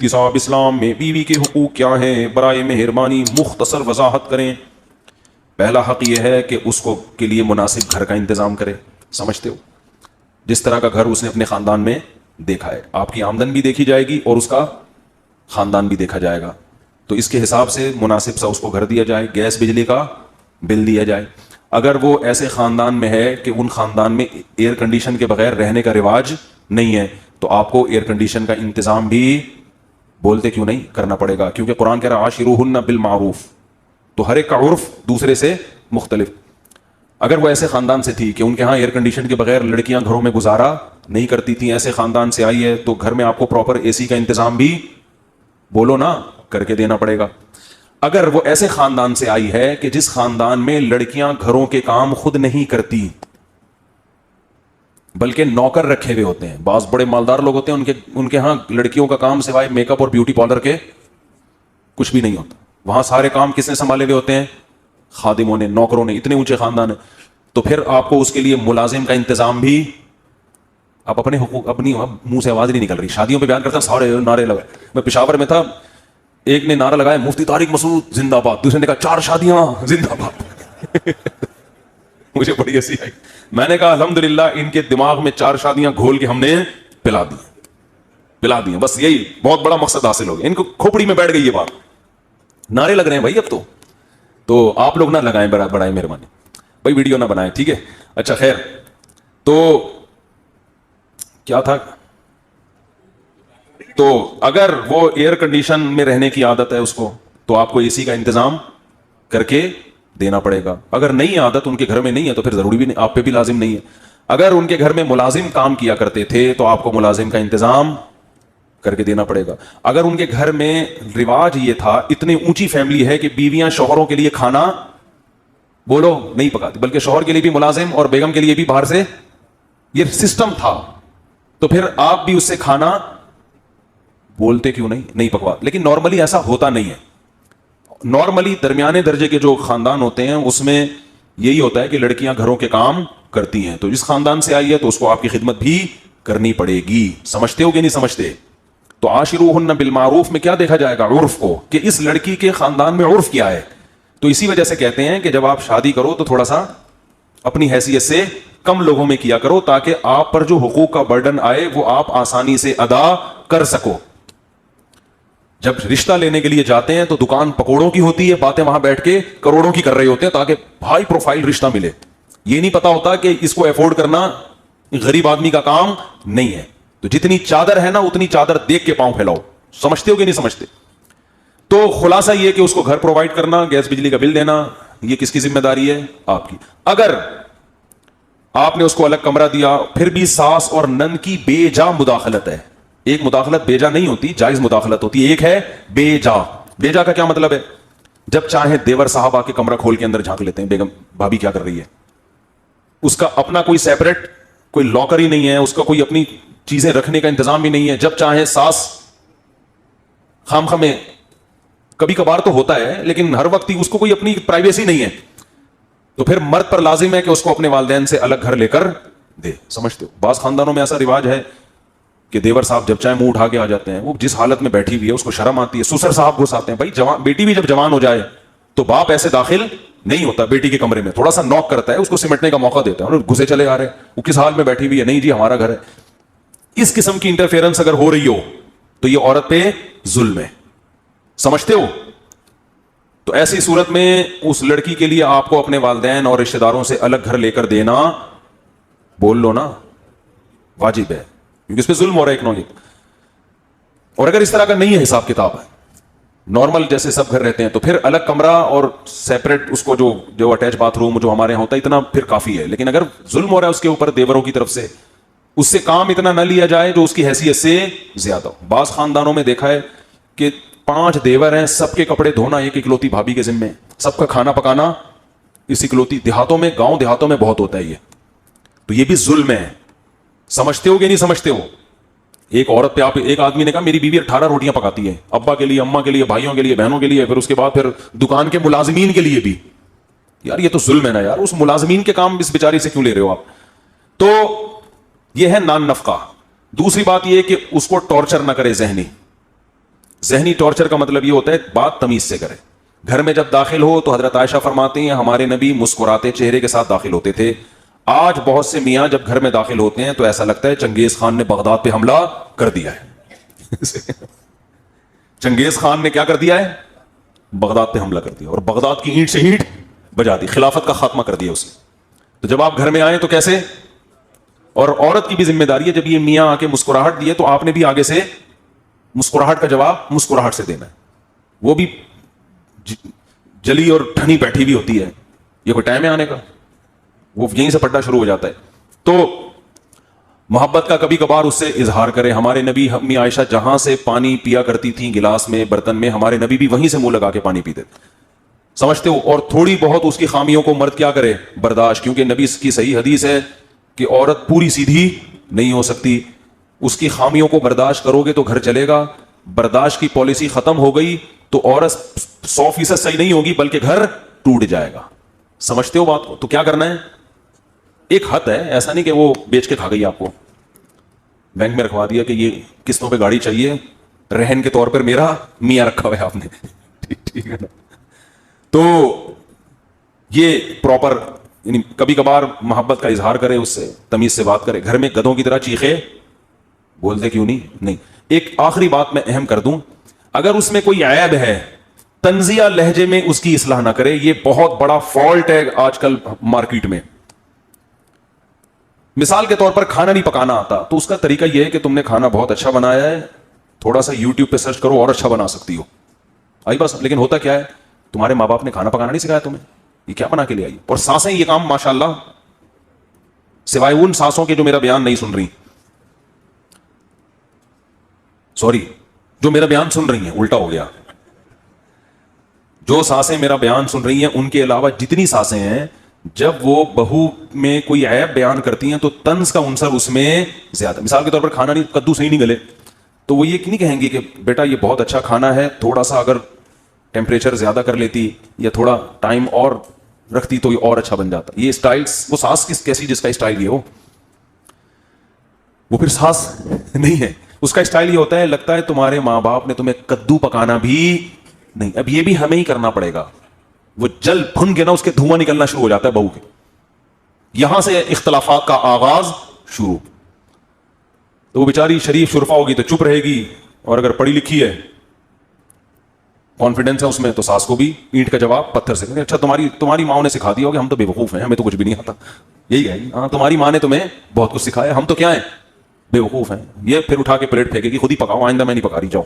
کتاب اسلام میں بیوی کے حقوق کیا ہیں؟ برائے مہربانی مختصر وضاحت کریں۔ پہلا حق یہ ہے کہ اس کو کے لیے مناسب گھر کا انتظام کرے۔ سمجھتے ہو؟ جس طرح کا گھر اس نے اپنے خاندان میں دیکھا ہے، آپ کی آمدن بھی دیکھی جائے گی اور اس کا خاندان بھی دیکھا جائے گا، تو اس کے حساب سے مناسب سا اس کو گھر دیا جائے، گیس بجلی کا بل دیا جائے۔ اگر وہ ایسے خاندان میں ہے کہ ان خاندان میں ایئر کنڈیشن کے بغیر رہنے کا رواج نہیں ہے، تو آپ کو ایئر کنڈیشن کا انتظام بھی بولتے کیوں نہیں کرنا پڑے گا، کیونکہ قرآن کہہ رہا عاشروہن بالمعروف، تو ہر ایک کا عرف دوسرے سے مختلف۔ اگر وہ ایسے خاندان سے تھی کہ ان کے ہاں ایئر کنڈیشن کے بغیر لڑکیاں گھروں میں گزارا نہیں کرتی تھیں، ایسے خاندان سے آئی ہے، تو گھر میں آپ کو پراپر اے سی کا انتظام بھی بولو نا کر کے دینا پڑے گا۔ اگر وہ ایسے خاندان سے آئی ہے کہ جس خاندان میں لڑکیاں گھروں کے کام خود نہیں کرتی بلکہ نوکر رکھے ہوئے ہوتے ہیں، بعض بڑے مالدار لوگ ہوتے ہیں ان کے ہاں لڑکیوں کا کام سوائے میک اپ اور بیوٹی پارلر کے کچھ بھی نہیں ہوتا، وہاں سارے کام کس نے سنبھالے ہوئے ہوتے ہیں؟ خادموں نے، نوکروں نے، اتنے اونچے خاندان ہیں، تو پھر آپ کو اس کے لیے ملازم کا انتظام بھی، آپ اپنے حقوق، اپنی منہ سے آواز نہیں نکل رہی، شادیوں پہ بیان کرتا سارے نعرے لگائے۔ میں پشاور میں تھا، ایک نے نعرہ لگایا مفتی طارق مسعود زندہ باد، دوسرے نے کہا 4 شادیاں زندہ باد۔ مجھے بڑی ہنسی آئی، میں نے کہا الحمدللہ ان کے دماغ میں 4 شادیاں گھول کے ہم نے پلا دی، بس یہی بہت بڑا مقصد حاصل ہو گیا، ان کو کھوپڑی میں بیٹھ گئی یہ بات، نعرے لگ رہے ہیں بھائی اب تو آپ لوگ نہ لگائیں برائے مہربانی، بھائی ویڈیو نہ بنائیں، ٹھیک ہے؟ اچھا خیر، تو کیا تھا؟ تو اگر وہ ایئر کنڈیشن میں رہنے کی عادت ہے اس کو، تو آپ کو اے سی کا انتظام کر کے دینا پڑے گا۔ اگر نہیں عادت ان کے گھر میں نہیں ہے تو پھر ضروری بھی نہیں، آپ پہ بھی لازم نہیں ہے۔ اگر ان کے گھر میں ملازم کام کیا کرتے تھے تو آپ کو ملازم کا انتظام کر کے دینا پڑے گا۔ اگر ان کے گھر میں رواج یہ تھا، اتنی اونچی فیملی ہے کہ بیویاں شوہروں کے لیے کھانا بولو نہیں پکاتی، بلکہ شوہر کے لیے بھی ملازم اور بیگم کے لیے بھی باہر سے، یہ سسٹم تھا، تو پھر آپ بھی اس سے کھانا بولتے کیوں نہیں پکوا۔ لیکن نارملی ایسا ہوتا نہیں ہے، نارملی درمیانے درجے کے جو خاندان ہوتے ہیں اس میں یہی ہوتا ہے کہ لڑکیاں گھروں کے کام کرتی ہیں، تو جس خاندان سے آئی ہے تو اس کو آپ کی خدمت بھی کرنی پڑے گی۔ سمجھتے ہو کہ نہیں سمجھتے؟ تو عاشروہن بالمعروف میں کیا دیکھا جائے گا؟ عرف کو، کہ اس لڑکی کے خاندان میں عرف کیا ہے۔ تو اسی وجہ سے کہتے ہیں کہ جب آپ شادی کرو تو تھوڑا سا اپنی حیثیت سے کم لوگوں میں کیا کرو، تاکہ آپ پر جو حقوق کا برڈن آئے وہ آپ آسانی سے ادا کر سکو۔ جب رشتہ لینے کے لیے جاتے ہیں تو دکان پکوڑوں کی ہوتی ہے، باتیں وہاں بیٹھ کے کروڑوں کی کر رہے ہوتے ہیں تاکہ ہائی پروفائل رشتہ ملے، یہ نہیں پتا ہوتا کہ اس کو افورڈ کرنا غریب آدمی کا کام نہیں ہے۔ تو جتنی چادر ہے نا اتنی چادر دیکھ کے پاؤں پھیلاؤ۔ سمجھتے ہو کہ نہیں سمجھتے؟ تو خلاصہ یہ کہ اس کو گھر پرووائڈ کرنا، گیس بجلی کا بل دینا، یہ کس کی ذمہ داری ہے؟ آپ کی۔ اگر آپ نے اس کو الگ کمرہ دیا، پھر بھی ساس اور نند کی بے جا مداخلت ہے، ایک مداخلت بے جا نہیں ہوتی، جائز مداخلت ہوتی ہے، ایک ہے بے جا۔ بے جا کا کیا مطلب ہے؟ جب چاہیں دیور صاحب آ کے کمرہ کھول کے اندر جھانک لیتے ہیں، بیگم بھابھی کیا کر رہی ہے، اس کا اپنا کوئی سیپریٹ کوئی لاکر ہی نہیں ہے، اس کا کوئی اپنی چیزیں رکھنے کا انتظام بھی نہیں ہے، جب چاہیں ساس خام میں، کبھی کبھار تو ہوتا ہے لیکن ہر وقت ہی اس کو کوئی اپنی پرائیویسی نہیں ہے، تو پھر مرد پر لازم ہے کہ اس کو اپنے والدین سے الگ گھر لے کر دے۔ سمجھتے ہو؟ بعض خاندانوں میں ایسا رواج ہے کہ دیور صاحب جب چاہے منہ اٹھا کے آ جاتے ہیں، وہ جس حالت میں بیٹھی ہوئی ہے اس کو شرم آتی ہے، سسر صاحب گھس آتے ہیں۔ بھائی بیٹی بھی جب جوان ہو جائے تو باپ ایسے داخل نہیں ہوتا بیٹی کے کمرے میں، تھوڑا سا نوک کرتا ہے، اس کو سمٹنے کا موقع دیتا ہے، اور گھسے چلے آ رہے، وہ کس حال میں بیٹھی ہوئی ہے، نہیں جی ہمارا گھر ہے۔ اس قسم کی انٹرفیئرنس اگر ہو رہی ہو تو یہ عورت پہ ظلم ہے۔ سمجھتے ہو؟ تو ایسی صورت میں اس لڑکی کے لیے آپ کو اپنے والدین اور رشتہ داروں سے الگ گھر لے کر دینا، بول لو نا، واجب ہے، کیونکہ اس پہ ظلم ہو رہا ہے ایک نوع۔ اور اگر اس طرح کا نہیں ہے حساب کتاب ہے، نارمل جیسے سب گھر رہتے ہیں، تو پھر الگ کمرہ اور سیپریٹ اس کو جو اٹیچ باتھ روم جو ہمارے یہاں ہوتا ہے اتنا پھر کافی ہے۔ لیکن اگر ظلم ہو رہا ہے اس کے اوپر دیوروں کی طرف سے، اس سے کام اتنا نہ لیا جائے جو اس کی حیثیت سے زیادہ ہو۔ بعض خاندانوں میں دیکھا ہے کہ 5 دیور ہیں، سب کے کپڑے دھونا ایک اکلوتی بھابھی کے ذمے، سب کا کھانا پکانا اس اکلوتی۔ دیہاتوں میں، گاؤں دیہاتوں میں بہت ہوتا ہے یہ، تو یہ بھی ظلم ہے۔ سمجھتے ہو کہ نہیں سمجھتے ہو؟ ایک عورت پہ ایک آدمی نے کہا میری بیوی 18 روٹیاں پکاتی ہے، ابا کے لیے، اماں کے لیے، بھائیوں کے لیے، بہنوں کے لیے، پھر اس کے بعد پھر دکان کے ملازمین کے لیے بھی۔ یار یہ تو ظلم ہے نا یار، اس ملازمین کے کام اس بیچاری سے کیوں لے رہے ہو آپ؟ تو یہ ہے نان نفقہ۔ دوسری بات یہ کہ اس کو ٹارچر نہ کرے ذہنی، ذہنی ٹارچر کا مطلب یہ ہوتا ہے بات تمیز سے کرے. گھر میں جب داخل ہو تو حضرت عائشہ فرماتی ہیں ہمارے نبی مسکراتے چہرے کے ساتھ داخل ہوتے تھے. آج بہت سے میاں جب گھر میں داخل ہوتے ہیں تو ایسا لگتا ہے چنگیز خان نے بغداد پہ حملہ کر دیا ہے. چنگیز خان نے کیا کر دیا ہے؟ بغداد پہ حملہ کر دیا اور بغداد کی اینٹ سے اینٹ بجا دی, خلافت کا خاتمہ کر دیا اس نے. تو جب آپ گھر میں آئیں تو کیسے؟ اور عورت کی بھی ذمہ داری ہے, جب یہ میاں آ کے مسکراہٹ دیے تو آپ نے بھی آگے سے مسکراہٹ کا جواب مسکراہٹ سے دینا ہے. وہ بھی جلی اور ٹھنی بیٹھی بھی ہوتی ہے, یہ کوئی ٹائم ہے آنے کا؟ وہ یہیں سے پڑھنا شروع ہو جاتا ہے. تو محبت کا کبھی کبھار اس سے اظہار کرے. ہمارے نبی امی عائشہ جہاں سے پانی پیا کرتی تھیں گلاس میں برتن میں, ہمارے نبی بھی وہیں سے منہ لگا کے پانی پیتے تھے, سمجھتے ہو. اور تھوڑی بہت اس کی خامیوں کو مرد کیا کرے؟ برداشت, کیونکہ نبی کی صحیح حدیث ہے کہ عورت پوری سیدھی نہیں ہو سکتی. اس کی خامیوں کو برداشت کرو گے تو گھر چلے گا. برداشت کی پالیسی ختم ہو گئی تو عورت 100% صحیح نہیں ہوگی بلکہ گھر ٹوٹ جائے گا. سمجھتے ہو بات کو؟ تو کیا کرنا ہے؟ ایک حد ہے, ایسا نہیں کہ وہ بیچ کے کھا گئی آپ کو, بینک میں رکھوا دیا کہ یہ قسطوں پہ گاڑی چاہیے, رہن کے طور پر میرا میاں رکھا ہوا ہے آپ نے, ٹھیک ہے نا. تو یہ پراپر, یعنی کبھی کبھار محبت کا اظہار کرے, اس سے تمیز سے بات کرے. گھر میں گدھوں کی طرح چیخے بولتے کیوں نہیں. ایک آخری بات میں اہم کر دوں, اگر اس میں کوئی عیب ہے تنزیہ لہجے میں اس کی اصلاح نہ کرے. یہ بہت بڑا فالٹ ہے آج کل مارکیٹ میں. مثال کے طور پر کھانا نہیں پکانا آتا تو اس کا طریقہ یہ ہے کہ تم نے کھانا بہت اچھا بنایا ہے, تھوڑا سا یوٹیوب پہ سرچ کرو اور اچھا بنا سکتی ہو, آئی بس. لیکن ہوتا کیا ہے, تمہارے ماں باپ نے کھانا پکانا نہیں سکھایا تمہیں, یہ کیا بنا کے لے آئی. اور سانسیں یہ کام ماشاءاللہ, سوائے ان سانسوں کے جو میرا بیان نہیں سن رہی, سوری, جو میرا بیان سن رہی ہیں, الٹا ہو گیا, جو سانسیں میرا بیان سن رہی ہیں ان کے علاوہ جتنی سانسیں ہیں, جب وہ بہو میں کوئی عیب بیان کرتی ہیں تو طنز کا عنصر اس میں زیادہ. مثال کے طور پر کھانا نہیں, کدو صحیح نہیں گلے, تو وہ یہ نہیں کہیں گی کہ بیٹا یہ بہت اچھا کھانا ہے, تھوڑا سا اگر ٹیمپریچر زیادہ کر لیتی یا تھوڑا ٹائم اور رکھتی تو یہ اور اچھا بن جاتا. یہ اسٹائلز, وہ ساس کیسی جس کا اسٹائل یہ ہو, وہ پھر ساس نہیں ہے. اس کا اسٹائل یہ ہوتا ہے, لگتا ہے تمہارے ماں باپ نے تمہیں کدو پکانا بھی نہیں, اب یہ بھی ہمیں ہی کرنا پڑے گا. وہ جل بھن کے نا اس کے دھواں نکلنا شروع ہو جاتا ہے بہو کے, یہاں سے اختلافات کا آغاز شروع. تو وہ بیچاری شریف شرفا ہوگی تو چپ رہے گی, اور اگر پڑھی لکھی ہے, کانفیڈنس ہے اس میں, تو ساس کو بھی اینٹ کا جواب پتھر سے. اچھا تمہاری ماں نے سکھا دیا ہوگا, ہم تو بے وقوف ہیں, ہمیں تو کچھ بھی نہیں آتا. یہی ہے, ہاں تمہاری ماں نے تمہیں بہت کچھ سکھایا, ہم تو کیا ہیں, بے وقوف ہیں. یہ پھر اٹھا کے پلیٹ پھینکے گی, خود ہی پکاؤ, آئندہ میں نہیں پکا رہی, جاؤ.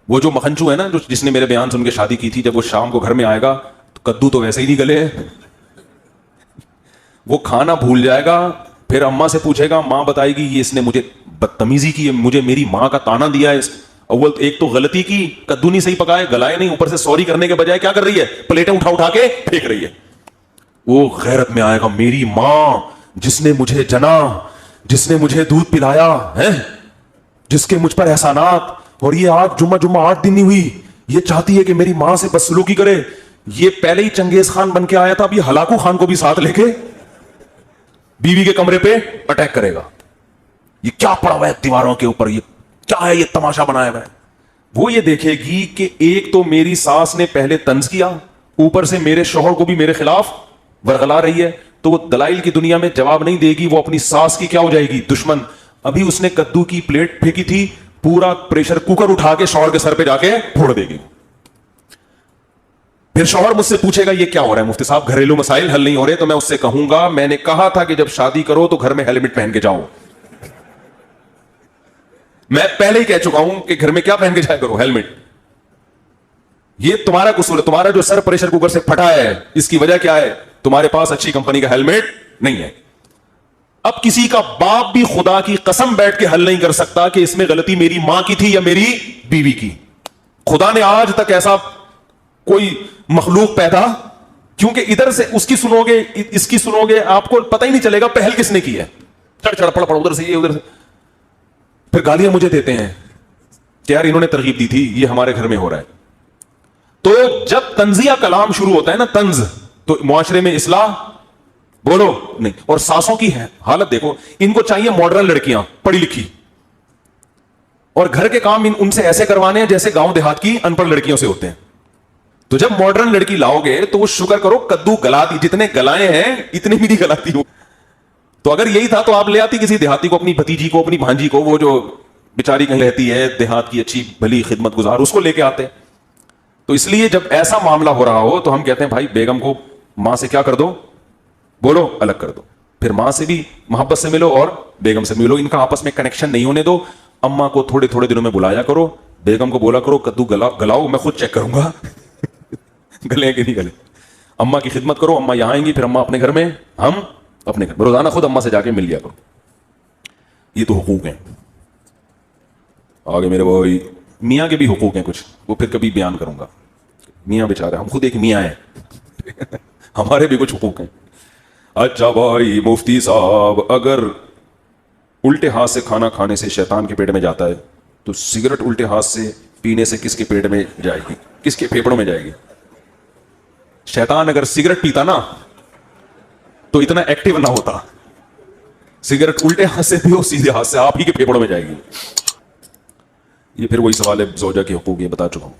وہ جو مکھنچو ہے نا, جس نے میرے بیان سن کے شادی کی تھی, جب وہ شام کو گھر میں آئے گا تو کدو تو ویسے ہی نہیں گلے, وہ کھانا بھول جائے گا. پھر اماں سے پوچھے گا, ماں بتائے گی یہ اس نے مجھے بدتمیزی کی, مجھے میری ماں کا تانا دیا ہے. اول ایک تو غلطی کی, کدو نہیں صحیح پکائے, گلائے نہیں, اوپر سے سوری کرنے کے بجائے کیا کر رہی ہے, پلیٹیں اٹھا کے پھینک رہی ہے. وہ غیرت میں آئے گا, میری ماں جس نے مجھے جنا, جس نے مجھے دودھ پلایا ہے, جس کے مجھ پر احسانات, اور یہ آج جمعہ 8 دن نہیں ہوئی, یہ چاہتی ہے کہ میری ماں سے بدسلوکی کرے. یہ پہلے ہی چنگیز خان بن کے آیا تھا, اب یہ ہلاکو خان کو بھی ساتھ لے کے بیوی کے کمرے پہ اٹیک کرے گا. یہ کیا پڑا ہوا ہے دیواروں کے اوپر, یہ کیا ہے, یہ تماشا بنایا ہوا ہے. وہ یہ دیکھے گی کہ ایک تو میری ساس نے پہلے طنز کیا, اوپر سے میرے شوہر کو بھی میرے خلاف ورغلا رہی ہے. تو وہ دلائل کی دنیا میں جواب نہیں دے گی, وہ اپنی ساس کی کیا ہو جائے گی, دشمن. ابھی اس نے کدو کی پلیٹ پھینکی تھی, پورا پریشر کوکر اٹھا کے شوہر کے سر پہ جا کے پھوڑ دے گی. پھر شوہر مجھ سے پوچھے گا یہ کیا ہو رہا ہے مفتی صاحب, گھریلو مسائل حل نہیں ہو رہے. تو میں اس سے کہوں گا, میں نے کہا تھا کہ جب شادی کرو تو گھر میں ہیلمٹ پہن کے جاؤ. میں پہلے ہی کہہ چکا ہوں کہ گھر میں کیا پہن کے جایا کرو, ہیلمٹ. یہ تمہارا قصور ہے, تمہارا جو سر پریشر کوکر سے پھٹا ہے اس کی وجہ کیا ہے, تمہارے پاس اچھی کمپنی کا ہیلمٹ نہیں ہے. اب کسی کا باپ بھی خدا کی قسم بیٹھ کے حل نہیں کر سکتا کہ اس میں غلطی میری ماں کی تھی یا میری بیوی کی. خدا نے آج تک ایسا کوئی مخلوق پیدا, کیونکہ ادھر سے اس کی سنو گے, اس کی سنو گے, آپ کو پتہ ہی نہیں چلے گا پہل کس نے کی ہے. چڑ پڑ ادھر سے, یہ ادھر سے. پھر گالیاں مجھے دیتے ہیں کہ یار انہوں نے ترغیب دی تھی, یہ ہمارے گھر میں ہو رہا ہے. تو جب طنزیہ کلام شروع ہوتا ہے نا, طنز, تو معاشرے میں اصلاح بولو نہیں. اور ساسوں کی حالت دیکھو, ان کو چاہیے ماڈرن لڑکیاں پڑھی لکھی, اور گھر کے کام ان سے ایسے کروانے ہیں جیسے گاؤں دیہات کی ان پڑھ لڑکیوں سے ہوتے ہیں. تو جب ماڈرن لڑکی لاؤ گے تو وہ شکر کرو کدو گلاتی, جتنے گلائے ہیں اتنے بھی نہیں گلاتی ہوں. تو اگر یہی تھا تو آپ لے آتی کسی دیہاتی کو, اپنی بھتیجی کو, اپنی بھانجی کو, وہ جو بیچاری کہیں رہتی ہے دیہات کی اچھی بھلی خدمت گزار, اس کو لے کے آتے. تو اس لیے جب ایسا معاملہ ہو رہا ہو تو ہم کہتے ہیں بھائی بیگم کو ماں سے کیا کر دو, بولو الگ کر دو. پھر ماں سے بھی محبت سے ملو اور بیگم سے ملو, ان کا آپس میں کنیکشن نہیں ہونے دو. اما کو تھوڑے تھوڑے دنوں میں بلایا کرو, بیگم کو بولا کرو کدو گلاؤ, میں خود چیک کروں گا گلے کہ نہیں گلے. اما کی خدمت کرو, اما یہاں آئیں گی, پھر اما اپنے گھر میں, ہم اپنے گھر میں. روزانہ خود اما سے جا کے مل لیا کرو. یہ تو حقوق ہیں. آگے میرے بھائی میاں کے بھی حقوق ہیں کچھ, وہ پھر کبھی بیان کروں گا. میاں بیچارے, ہم خود ایک میاں ہیں ہمارے بھی کچھ حقوق ہیں. اچھا بھائی مفتی صاحب, اگر الٹے ہاتھ سے کھانا کھانے سے شیطان کے پیٹ میں جاتا ہے تو سگریٹ الٹے ہاتھ سے پینے سے کس کے پیٹ میں جائے گی, کس کے پھیپڑوں میں جائے گی؟ شیطان اگر سگریٹ پیتا نا تو اتنا ایکٹیو نہ ہوتا. سگریٹ الٹے ہاتھ سے پیو, سیدھے ہاتھ سے آپ ہی کے پھیپڑوں میں جائے گی. یہ پھر وہی سوال ہے زوجہ کے حقوق, یہ بتا چکا ہوں.